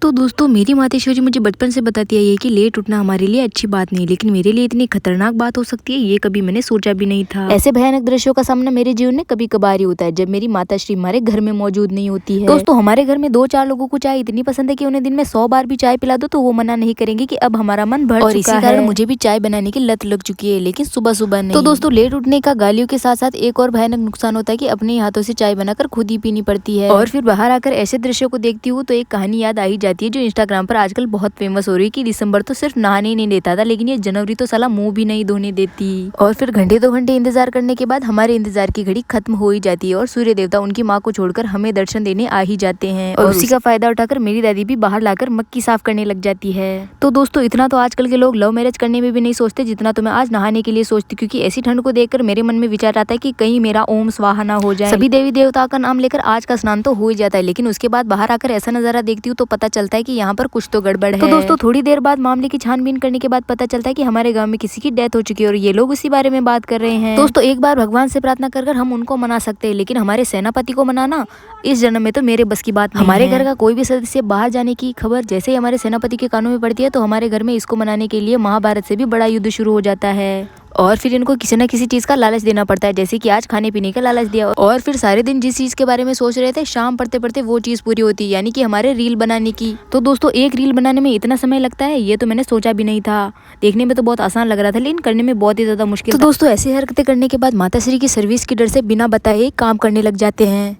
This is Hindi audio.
तो दोस्तों मेरी मातेश्वरी मुझे बचपन से बताती आई है कि लेट उठना हमारे लिए अच्छी बात नहीं, लेकिन मेरे लिए इतनी खतरनाक बात हो सकती है ये कभी मैंने सोचा भी नहीं था। ऐसे भयानक दृश्यों का सामना मेरे जीवन में कभी कभार ही होता है जब मेरी माताश्री हमारे घर में मौजूद नहीं होती है। दोस्तों हमारे घर में 2-4 लोगों को चाय इतनी पसंद है कि उन्हें दिन में 100 बार भी चाय पिला दो तो वो मना नहीं करेंगे कि अब हमारा मन भर चुका है। इसी कारण मुझे भी चाय बनाने की लत लग चुकी है, लेकिन सुबह सुबह नहीं। तो दोस्तों लेट उठने का गालियों के साथ साथ एक और भयानक नुकसान होता है कि अपने हाथों से चाय बनाकर खुद ही पीनी पड़ती है। और फिर बाहर आकर ऐसे दृश्यों को देखती हूँ तो एक कहानी याद आ ही जाती है जो इंस्टाग्राम पर आजकल बहुत फेमस हो रही है कि दिसंबर तो सिर्फ नहाने ही नहीं देता था, लेकिन ये जनवरी तो साला मुंह भी नहीं धोने देती। और फिर घंटे 2 घंटे इंतजार करने के बाद हमारे इंतजार की घड़ी खत्म हो ही जाती है और सूर्य देवता उनकी माँ को छोड़कर हमें दर्शन देने आ ही जाते हैं। और उसी का फायदा उठाकर मेरी दादी भी बाहर लाकर मक्की साफ करने लग जाती है। तो दोस्तों इतना तो आजकल के लोग लव मैरिज करने में भी नहीं सोचते जितना तो मैं आज नहाने के लिए सोचती, क्योंकि ऐसी ठंड को देखकर मेरे मन में विचार आता है कि कहीं मेरा ओम स्वाहा ना हो जाए। सभी देवी देवता का नाम लेकर आज का स्नान तो हो ही जाता है, लेकिन उसके बाद बाहर आकर ऐसा नजारा देखती हूँ तो पता चलता है कि यहाँ पर कुछ तो गड़बड़ है। तो दोस्तों थोड़ी देर बाद मामले की छानबीन करने के बाद पता चलता है कि हमारे गांव में किसी की डेथ हो चुकी है और ये लोग उसी बारे में बात कर रहे हैं। दोस्तों एक बार भगवान से प्रार्थना कर हम उनको मना सकते हैं, लेकिन हमारे सेनापति को मनाना इस जन्म में तो मेरे बस की बात नहीं। हमारे घर का कोई भी सदस्य बाहर जाने की खबर जैसे ही हमारे सेनापति के कानों में पड़ती है तो हमारे घर में इसको मनाने के लिए महाभारत से भी बड़ा युद्ध शुरू हो जाता है। और फिर इनको किसी न किसी चीज का लालच देना पड़ता है, जैसे कि आज खाने पीने का लालच दिया और फिर सारे दिन जिस चीज के बारे में सोच रहे थे शाम पढ़ते पढ़ते वो चीज पूरी होती है, यानी कि हमारे रील बनाने की। तो दोस्तों एक रील बनाने में इतना समय लगता है ये तो मैंने सोचा भी नहीं था। देखने में तो बहुत आसान लग रहा था लेकिन करने में बहुत ही ज्यादा मुश्किल। तो दोस्तों ऐसी हरकतें करने के बाद माताश्री की सर्विस की डर से बिना बताए काम करने लग जाते हैं।